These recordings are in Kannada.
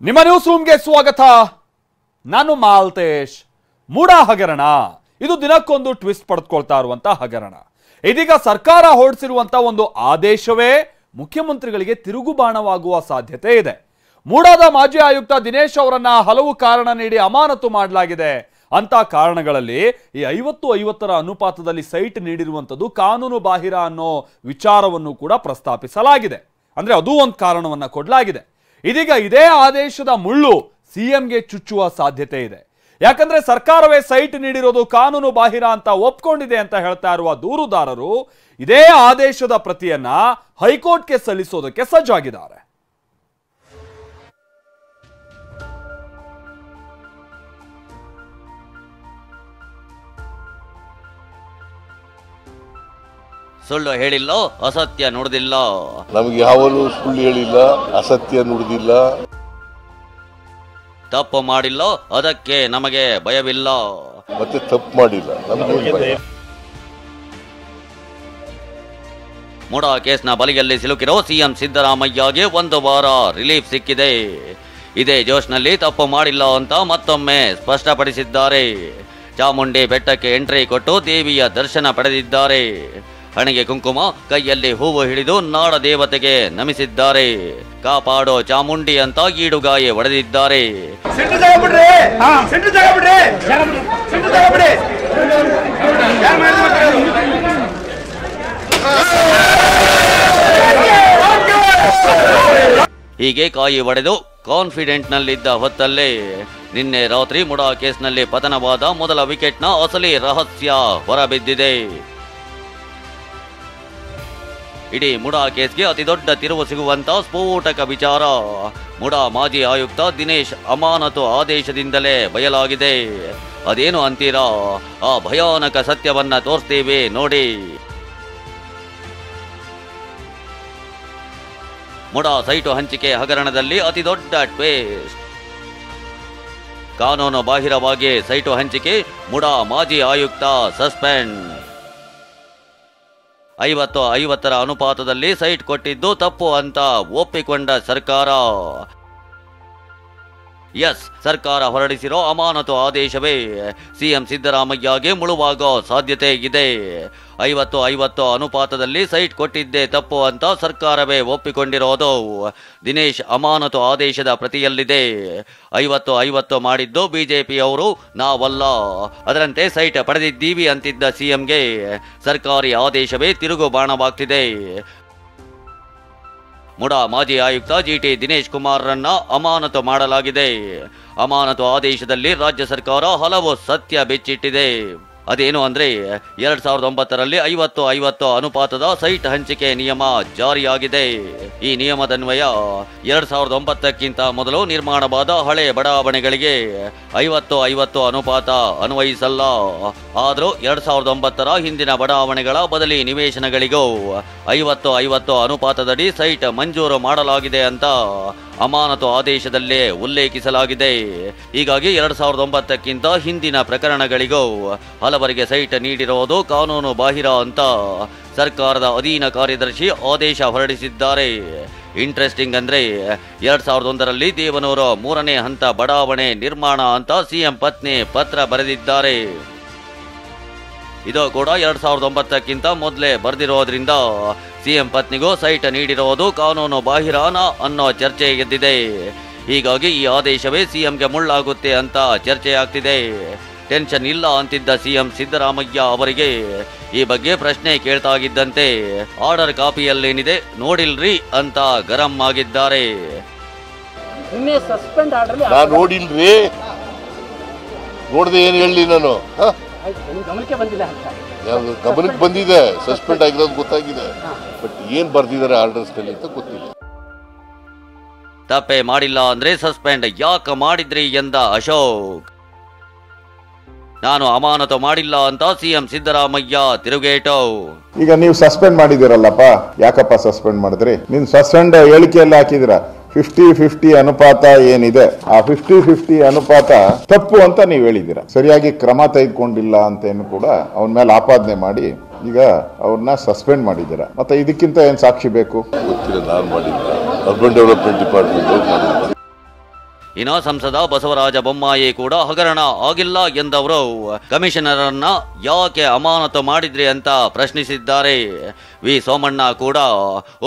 ನಿಮ್ಮ ನ್ಯೂಸ್ ರೂಮ್ಗೆ ಸ್ವಾಗತ. ನಾನು ಮಾಲ್ತೇಶ್. ಮೂಡ ಹಗರಣ ಇದು ದಿನಕ್ಕೊಂದು ಟ್ವಿಸ್ಟ್ ಪಡೆದುಕೊಳ್ತಾ ಇರುವಂತ ಹಗರಣ. ಇದೀಗ ಸರ್ಕಾರ ಹೊರಡಿಸಿರುವಂತ ಒಂದು ಆದೇಶವೇ ಮುಖ್ಯಮಂತ್ರಿಗಳಿಗೆ ತಿರುಗುಬಾಣವಾಗುವ ಸಾಧ್ಯತೆ ಇದೆ. ಮೂಡಾದ ಮಾಜಿ ಆಯುಕ್ತ ದಿನೇಶ್ ಅವರನ್ನ ಹಲವು ಕಾರಣ ನೀಡಿ ಅಮಾನತು ಮಾಡಲಾಗಿದೆ ಅಂತ ಕಾರಣಗಳಲ್ಲಿ ಈ 50-50ರ ಅನುಪಾತದಲ್ಲಿ ಸೈಟ್ ನೀಡಿರುವಂತದ್ದು ಕಾನೂನು ಬಾಹಿರ ಅನ್ನೋ ವಿಚಾರವನ್ನು ಕೂಡ ಪ್ರಸ್ತಾಪಿಸಲಾಗಿದೆ. ಅಂದ್ರೆ ಅದು ಒಂದು ಕಾರಣವನ್ನ ಕೊಡಲಾಗಿದೆ. ಇದೀಗ ಇದೇ ಆದೇಶದ ಮುಳ್ಳು ಸಿಎಂಗೆ ಚುಚ್ಚುವ ಸಾಧ್ಯತೆ ಇದೆ. ಯಾಕಂದ್ರೆ ಸರ್ಕಾರವೇ ಸೈಟ್ ನೀಡಿರೋದು ಕಾನೂನು ಬಾಹಿರ ಅಂತ ಒಪ್ಕೊಂಡಿದೆ ಅಂತ ಹೇಳ್ತಾ ಇರುವ ದೂರುದಾರರು ಇದೇ ಆದೇಶದ ಪ್ರತಿಯನ್ನ ಹೈಕೋರ್ಟ್ಗೆ ಸಲ್ಲಿಸೋದಕ್ಕೆ ಸಜ್ಜಾಗಿದ್ದಾರೆ. ಸುಳ್ಳು ಹೇಳಿಲ್ಲ, ಅಸತ್ಯ ನುಡಿದಿಲ್ಲ. ನಮಗೆ ಯಾವನು ಸುಳ್ಳು ಹೇಳಿಲ್ಲ, ಅಸತ್ಯ ನುಡಿದಿಲ್ಲ. ತಪ್ಪು ಮಾಡಿಲ್ಲ, ಅದಕ್ಕೆ ನಮಗೆ ಭಯವಿಲ್ಲ. ಮತ್ತೆ ತಪ್ಪು ಮಾಡಿಲ್ಲ, ನಮಗೆ ಮೂಡ ಕೇಸ್ನ ಬಲಿಯಲ್ಲಿ ಸಿಲುಕಿರೋ ಸಿಎಂ ಸಿದ್ದರಾಮಯ್ಯಗೆ 1 ವಾರ ರಿಲೀಫ್ ಸಿಕ್ಕಿದೆ. ಇದೇ ಜೋಶ್ನಲ್ಲಿ ತಪ್ಪು ಮಾಡಿಲ್ಲ ಅಂತ ಮತ್ತೊಮ್ಮೆ ಸ್ಪಷ್ಟಪಡಿಸಿದ್ದಾರೆ. ಚಾಮುಂಡಿ ಬೆಟ್ಟಕ್ಕೆ ಎಂಟ್ರಿ ಕೊಟ್ಟು ದೇವಿಯ ದರ್ಶನ ಪಡೆದಿದ್ದಾರೆ. ಹಣೆಗೆ ಕುಂಕುಮ, ಕೈಯಲ್ಲಿ ಹೂವು ಹಿಡಿದು ನಾಡ ದೇವತೆಗೆ ನಮಿಸಿದ್ದಾರೆ. ಕಾಪಾಡೋ ಚಾಮುಂಡಿ ಅಂತ ಈಡುಗಾಯಿ ಹೊಡೆದಿದ್ದಾರೆ. ಹೀಗೆ ಕಾಯಿ ಹೊಡೆದು ಕಾನ್ಫಿಡೆಂಟ್ನಲ್ಲಿದ್ದ ಹೊತ್ತಲ್ಲೇ ನಿನ್ನೆ ರಾತ್ರಿ ಮುಡಾ ಕೇಸ್ನಲ್ಲಿ ಪತನವಾದ ಮೊದಲ ವಿಕೆಟ್ನ ಅಸಲಿ ರಹಸ್ಯ ಹೊರಬಿದ್ದಿದೆ. ಇಡೀ ಮುಡಾ ಕೇಸ್ಗೆ ಅತಿ ದೊಡ್ಡ ತಿರುವು ಸಿಗುವಂತ ಸ್ಫೋಟಕ ವಿಚಾರ ಮುಡಾ ಮಾಜಿ ಆಯುಕ್ತ ದಿನೇಶ್ ಅಮಾನತು ಆದೇಶದಿಂದಲೇ ಬಯಲಾಗಿದೆ. ಅದೇನು ಅಂತೀರಾ? ಆ ಭಯಾನಕ ಸತ್ಯವನ್ನ ತೋರಿಸ್ತೀವಿ ನೋಡಿ. ಮುಡಾ ಸೈಟು ಹಂಚಿಕೆ ಹಗರಣದಲ್ಲಿ ಅತಿ ದೊಡ್ಡ ಟ್ವಿಸ್ಟ್. ಕಾನೂನು ಬಾಹಿರವಾಗಿ ಸೈಟು ಹಂಚಿಕೆ, ಮುಡಾ ಮಾಜಿ ಆಯುಕ್ತ ಸಸ್ಪೆಂಡ್. 50-50ರ ಅನುಪಾತದಲ್ಲಿ ಸೈಟ್ ಕೊಟ್ಟಿದ್ದು ತಪ್ಪು ಅಂತ ಒಪ್ಪಿಕೊಂಡ ಸರ್ಕಾರ. ಸರ್ಕಾರ ಹೊರಡಿಸಿರೋ ಅಮಾನತು ಆದೇಶವೇ ಸಿಎಂ ಸಿದ್ದರಾಮಯ್ಯಗೆ ಮುಳುವಾಗೋ ಸಾಧ್ಯತೆ ಇದೆ. 50-50 ಅನುಪಾತದಲ್ಲಿ ಸೈಟ್ ಕೊಟ್ಟಿದ್ದೇ ತಪ್ಪು ಅಂತ ಸರ್ಕಾರವೇ ಒಪ್ಪಿಕೊಂಡಿರೋದು ದಿನೇಶ್ ಅಮಾನತು ಆದೇಶದ ಪ್ರತಿಯಲ್ಲಿದೆ. 50-50 ಮಾಡಿದ್ದು ಬಿಜೆಪಿಯವರು, ನಾವಲ್ಲ. ಅದರಂತೆ ಸೈಟ್ ಪಡೆದಿದ್ದೀವಿ ಅಂತಿದ್ದ ಸಿಎಂಗೆ ಸರ್ಕಾರಿ ಆದೇಶವೇ ತಿರುಗು ಬಾಣವಾಗ್ತಿದೆ. ಮುಡಾ ಮಾಜಿ ಆಯುಕ್ತ ಜಿಟಿ ದಿನೇಶ್ ಕುಮಾರ್ರನ್ನ ಅಮಾನತು ಮಾಡಲಾಗಿದೆ. ಅಮಾನತು ಆದೇಶದಲ್ಲಿ ರಾಜ್ಯ ಸರ್ಕಾರ ಹಲವು ಸತ್ಯ ಬಿಚ್ಚಿಟ್ಟಿದೆ. ಅದೇನು ಅಂದ್ರೆ 2009ರಲ್ಲಿ 50-50 ಅನುಪಾತದ ಸೈಟ್ ಹಂಚಿಕೆ ನಿಯಮ ಜಾರಿಯಾಗಿದೆ. ಈ ನಿಯಮದನ್ವಯ 2009ಕ್ಕಿಂತ ಮೊದಲು ನಿರ್ಮಾಣವಾದ ಹಳೆ ಬಡಾವಣೆಗಳಿಗೆ 50-50 ಅನುಪಾತ ಅನ್ವಯಿಸಲ್ಲ. ಆದರೂ 2009ರ ಹಿಂದಿನ ಬಡಾವಣೆಗಳ ಬದಲಿ ನಿವೇಶನಗಳಿಗೂ 50-50 ಅನುಪಾತದಡಿ ಸೈಟ್ ಮಂಜೂರು ಮಾಡಲಾಗಿದೆ ಅಂತ ಅಮಾನತು ಆದೇಶದಲ್ಲೇ ಉಲ್ಲೇಖಿಸಲಾಗಿದೆ. ಹೀಗಾಗಿ 2009ಕ್ಕಿಂತ ಹಿಂದಿನ ಪ್ರಕರಣಗಳಿಗೂ ಹಲವರಿಗೆ ಸೈಟ್ ನೀಡಿರುವುದು ಕಾನೂನು ಬಾಹಿರ ಅಂತ ಸರ್ಕಾರದ ಅಧೀನ ಕಾರ್ಯದರ್ಶಿ ಆದೇಶ ಹೊರಡಿಸಿದ್ದಾರೆ. ಇಂಟ್ರೆಸ್ಟಿಂಗ್ ಅಂದ್ರೆ 2001ರಲ್ಲಿ ದೇವನೂರು 3ನೇ ಹಂತ ಬಡಾವಣೆ ನಿರ್ಮಾಣ ಅಂತ ಸಿಎಂ ಪತ್ನಿ ಪತ್ರ ಬರೆದಿದ್ದಾರೆ. ಇದು ಕೂಡ 2009ಕ್ಕಿಂತ ಮೊದಲೇ ಬರೆದಿರೋದ್ರಿಂದ ಸಿಎಂ ಪತ್ನಿಗೂ ಸೈಟ್ ನೀಡಿರೋದು ಕಾನೂನು ಬಾಹಿರಾನ ಅನ್ನೋ ಚರ್ಚೆ ಎದ್ದಿದೆ. ಹೀಗಾಗಿ ಈ ಆದೇಶವೇ ಸಿಎಂಗೆ ಮುಳ್ಳಾಗುತ್ತೆ ಅಂತ ಚರ್ಚೆಯಾಗ್ತಿದೆ. ಟೆನ್ಷನ್ ಇಲ್ಲ ಅಂತಿದ್ದ ಸಿಎಂ ಸಿದ್ದರಾಮಯ್ಯ ಅವರಿಗೆ ಈ ಬಗ್ಗೆ ಪ್ರಶ್ನೆ ಕೇಳ್ತಾಗಿದ್ದಂತೆ ಆರ್ಡರ್ ಕಾಪಿಯಲ್ಲೇನಿದೆ ನೋಡಿಲ್ರಿ ಅಂತ ಗರಂ ಆಗಿದ್ದಾರೆ. ನಾನು ನೋಡಿಲ್ರಿ, ನೋಡ್ದೆ ಏನ್ ಹೇಳಿ ನಾನು ಗಮನಕ್ಕೆ ಬಂದಿದೆ, ಸಸ್ಪೆಂಡ್ ಆಗಿರೋದು ಗೊತ್ತಾಗಿದೆ. ಬಟ್ ಏನ್ ಬರ್ದಿದ್ದಾರೆ ಆರ್ಡರ್ಸ್ ನಲ್ಲಿ ಅಂತ ಗೊತ್ತಿಲ್ಲ. ತಪ್ಪೆ ಮಾಡಿಲ್ಲ ಅಂದ್ರೆ ಸಸ್ಪೆಂಡ್ ಯಾಕೆ ಮಾಡಿದ್ರಿ ಎಂದ ಅಶೋಕ್. ನಾನು ಅಮಾನತು ಮಾಡಿಲ್ಲ ಅಂತ ಸಿಎಂ ಸಿದ್ದರಾಮಯ್ಯ ತಿರುಗೇಟು. ಈಗ ನೀವು ಸಸ್ಪೆಂಡ್ ಮಾಡಿದಿರಲ್ಲಪ್ಪ, ಯಾಕಪ್ಪ ಸಸ್ಪೆಂಡ್ ಮಾಡಿದ್ರಿ? ನೀನ್ ಸಸ್ಪೆಂಡ್ ಹೇಳಿಕೆಯಲ್ಲಿ ಹಾಕಿದಿರ 50-50 ಅನುಪಾತ ಏನಿದೆ, ಆ 50-50 ಅನುಪಾತ ತಪ್ಪು ಅಂತ ನೀವು ಹೇಳಿದ್ದೀರಾ. ಸರಿಯಾಗಿ ಕ್ರಮ ತೆಗೆದುಕೊಂಡಿಲ್ಲ ಅಂತೇನು ಕೂಡ ಅವನ ಮೇಲೆ ಆಪಾದನೆ ಮಾಡಿ ಈಗ ಅವ್ರನ್ನ ಸಸ್ಪೆಂಡ್ ಮಾಡಿದ್ದೀರಾ. ಮತ್ತೆ ಇದಕ್ಕಿಂತ ಏನ್ ಸಾಕ್ಷಿ ಬೇಕು? ಗೊತ್ತಿಲ್ಲ, ನಾನು ಮಾಡಿಲ್ಲ, ಅರ್ಬನ್ ಡೆವಲಪ್ಮೆಂಟ್ ಡಿಪಾರ್ಟ್ಮೆಂಟ್. ಇನ್ನು ಸಂಸದ ಬಸವರಾಜ ಬೊಮ್ಮಾಯಿ ಕೂಡ ಹಗರಣ ಆಗಿಲ್ಲ ಎಂದವರು ಕಮಿಷನರ್ ಅನ್ನ ಯಾಕೆ ಅಮಾನತು ಮಾಡಿದ್ರಿ ಅಂತ ಪ್ರಶ್ನಿಸಿದ್ದಾರೆ. ವಿ ಸೋಮಣ್ಣ ಕೂಡ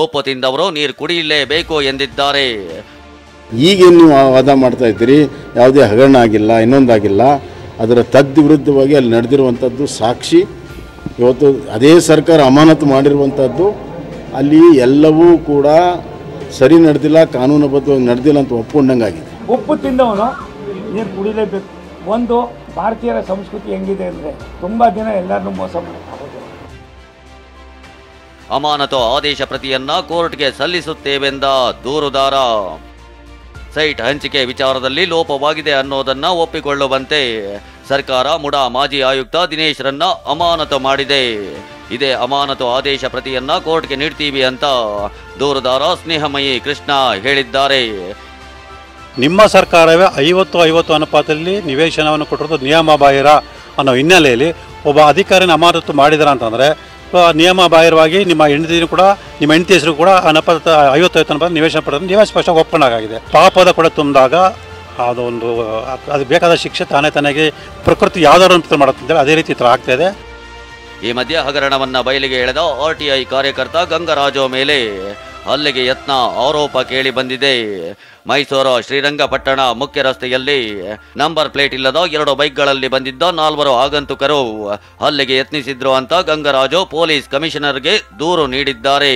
ಒಪ್ಪು ತಿಂದವರು ನೀರು ಕುಡಿಯಲೇಬೇಕು ಎಂದಿದ್ದಾರೆ. ಈಗೇನು ನೀವು ವಾದ ಮಾಡ್ತಾ ಇದ್ದೀರಿ, ಯಾವುದೇ ಹಗರಣ ಆಗಿಲ್ಲ, ಇನ್ನೊಂದಾಗಿಲ್ಲ, ಅದರ ವಿರುದ್ಧವಾಗಿ ಅಲ್ಲಿ ನಡೆದಿರುವಂಥದ್ದು ಸಾಕ್ಷಿ. ಇವತ್ತು ಅದೇ ಸರ್ಕಾರ ಅಮಾನತು ಮಾಡಿರುವಂಥದ್ದು, ಅಲ್ಲಿ ಎಲ್ಲವೂ ಕೂಡ ಸರಿ ನಡೆದಿಲ್ಲ, ಕಾನೂನುಬದ್ಧವಾಗಿ ನಡೆದಿಲ್ಲ ಅಂತ ಒಪ್ಕೊಂಡಂಗಾಗಿದೆ. ಉಪ್ಪು ತಿಂದವನು ನೀರು ಕುಡಿಲೇಬೇಕು. ಒಂದು ಭಾರತೀಯರ ಸಂಸ್ಕೃತಿ ಹೆಂಗಿದೆ ಅಂದರೆ ತುಂಬ ದಿನ ಎಲ್ಲರನ್ನೂ ಮೋಸ ಮಾಡೋದು. ಅಮಾನತು ಆದೇಶ ಪ್ರತಿಯನ್ನ ಕೋರ್ಟ್ಗೆ ಸಲ್ಲಿಸುತ್ತೇವೆಂದ ದೂರುದಾರ. ಸೈಟ್ ಹಂಚಿಕೆ ವಿಚಾರದಲ್ಲಿ ಲೋಪವಾಗಿದೆ ಅನ್ನೋದನ್ನ ಒಪ್ಪಿಕೊಳ್ಳುವಂತೆ ಸರ್ಕಾರ ಮುಡಾ ಮಾಜಿ ಆಯುಕ್ತ ದಿನೇಶ್ ರನ್ನ ಅಮಾನತು ಮಾಡಿದೆ. ಇದೇ ಅಮಾನತು ಆದೇಶ ಪ್ರತಿಯನ್ನ ಕೋರ್ಟ್ಗೆ ನೀಡ್ತೀವಿ ಅಂತ ದೂರುದಾರ ಸ್ನೇಹಮಯಿ ಕೃಷ್ಣ ಹೇಳಿದ್ದಾರೆ. ನಿಮ್ಮ ಸರ್ಕಾರವೇ 50-50 ಅನುಪಾತದಲ್ಲಿ ನಿವೇಶನವನ್ನು ಕೊಟ್ಟಿರೋದು ನಿಯಮ ಬಾಹಿರ ಅನ್ನೋ ಹಿನ್ನೆಲೆಯಲ್ಲಿ ಒಬ್ಬ ಅಧಿಕಾರಿನ ಅಮಾನತು ಮಾಡಿದಾರ ಅಂತಂದರೆ ನಿಯಮ ಬಾಹಿರವಾಗಿ ನಿಮ್ಮ ಹೆಂಡತಿ ಹೆಸರು ಕೂಡ ಅನುಪಾತ 50-50 ಅನುಪಾತ ನಿವೇಶನ ಪಡೆದು ನೀವೇ ಸ್ಪಷ್ಟವಾಗಿ ಒಪ್ಪಂಡಾಗಿದೆ. ಪಾಪದ ಕೂಡ ತುಂಬಿದಾಗ ಅದು ಬೇಕಾದ ಶಿಕ್ಷೆ ತಾನೇ ಪ್ರಕೃತಿ ಯಾವ್ದಾದ್ರು ಮಾಡುತ್ತಿದ್ದಾರೆ, ಅದೇ ರೀತಿ ಥರ ಆಗ್ತಾ ಇದೆ. ಈ ಮಧ್ಯೆ ಹಗರಣವನ್ನ ಬಯಲಿಗೆ ಎಳೆದ ಆರ್ಟಿಐ ಕಾರ್ಯಕರ್ತ ಗಂಗರಾಜು ಮೇಲೆ ಹಲ್ಲೆಗೆ ಯತ್ನ ಆರೋಪ ಕೇಳಿ ಬಂದಿದೆ. ಮೈಸೂರು ಶ್ರೀರಂಗಪಟ್ಟಣ ಮುಖ್ಯ ರಸ್ತೆಯಲ್ಲಿ ನಂಬರ್ ಪ್ಲೇಟ್ ಇಲ್ಲದ 2 ಬೈಕ್ಗಳಲ್ಲಿ ಬಂದಿದ್ದ 4 ಆಗಂತುಕರು ಹಲ್ಲೆಗೆ ಯತ್ನಿಸಿದ್ರು ಅಂತ ಗಂಗರಾಜು ಪೊಲೀಸ್ ಕಮಿಷನರ್ಗೆ ದೂರು ನೀಡಿದ್ದಾರೆ.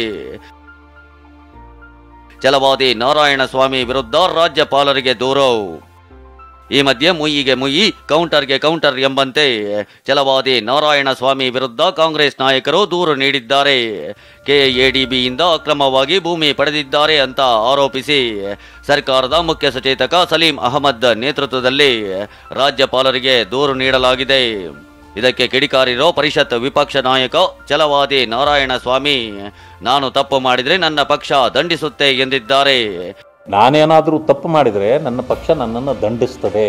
ಛಲವಾದಿ ನಾರಾಯಣ ಸ್ವಾಮಿ ವಿರುದ್ಧ ರಾಜ್ಯಪಾಲರಿಗೆ ದೂರು. ಈ ಮಧ್ಯೆ ಮುಯ್ಯಿಗೆ ಮುಯ್ಯಿ ಕೌಂಟರ್ಗೆ ಕೌಂಟರ್ ಎಂಬಂತೆ ಛಲವಾದಿ ನಾರಾಯಣ ಸ್ವಾಮಿ ವಿರುದ್ಧ ಕಾಂಗ್ರೆಸ್ ನಾಯಕರು ದೂರು ನೀಡಿದ್ದಾರೆ. ಕೆಎಡಿಬಿಯಿಂದ ಅಕ್ರಮವಾಗಿ ಭೂಮಿ ಪಡೆದಿದ್ದಾರೆ ಅಂತ ಆರೋಪಿಸಿ ಸರ್ಕಾರದ ಮುಖ್ಯ ಸಚೇತಕ ಸಲೀಂ ಅಹಮದ್ ನೇತೃತ್ವದಲ್ಲಿ ರಾಜ್ಯಪಾಲರಿಗೆ ದೂರು ನೀಡಲಾಗಿದೆ. ಇದಕ್ಕೆ ಕಿಡಿಕಾರಿರೋ ಪರಿಷತ್ ವಿಪಕ್ಷ ನಾಯಕ ಛಲವಾದಿ ನಾರಾಯಣ ಸ್ವಾಮಿ, ನಾನು ತಪ್ಪು ಮಾಡಿದರೆ ನನ್ನ ಪಕ್ಷ ದಂಡಿಸುತ್ತೆ ಎಂದಿದ್ದಾರೆ. ನಾನೇನಾದರೂ ತಪ್ಪು ಮಾಡಿದರೆ ನನ್ನ ಪಕ್ಷ ನನ್ನನ್ನು ದಂಡಿಸ್ತದೆ,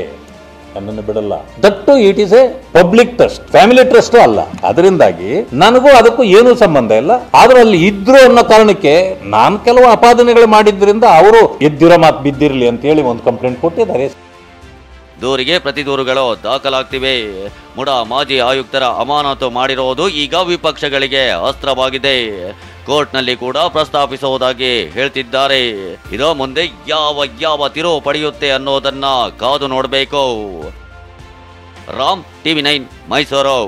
ನನ್ನನ್ನು ಬಿಡಲ್ಲ. That it is A public trust, family trust ಅಲ್ಲ. ಅದರಿಂದಾಗಿ ನನಗೂ ಅದಕ್ಕೂ ಏನೂ ಸಂಬಂಧ ಇಲ್ಲ. ಆದ್ರೆ ಅಲ್ಲಿ ಇದ್ರು ಅನ್ನೋ ಕಾರಣಕ್ಕೆ ನಾನು ಕೆಲವು ಅಪಾದನೆಗಳು ಮಾಡಿದ್ರಿಂದ ಅವರು ಎದ್ದಿರೋ ಮಾತು ಬಿದ್ದಿರಲಿ ಅಂತ ಹೇಳಿ ಒಂದು ಕಂಪ್ಲೇಂಟ್ ಕೊಟ್ಟಿದ್ದಾರೆ. ದೂರಿಗೆ ಪ್ರತಿ ದೂರುಗಳು ದಾಖಲಾಗ್ತಿವೆ. ಮುಡಾ ಮಾಜಿ ಆಯುಕ್ತರ ಅಮಾನತು ಮಾಡಿರುವುದು ಈಗ ವಿಪಕ್ಷಗಳಿಗೆ ಅಸ್ತ್ರವಾಗಿದೆ. ಕೋರ್ಟ್ನಲ್ಲಿ ಕೂಡ ಪ್ರಸ್ತಾಪಿಸುವುದಾಗಿ ಹೇಳ್ತಿದ್ದಾರೆ. ಇದೋ ಮುಂದೆ ಯಾವ ತಿರುವು ಪಡೆಯುತ್ತೆ ಅನ್ನೋದನ್ನ ಕಾದು ನೋಡಬೇಕು. ರಾಮ್, TV9 ಮೈಸೂರು.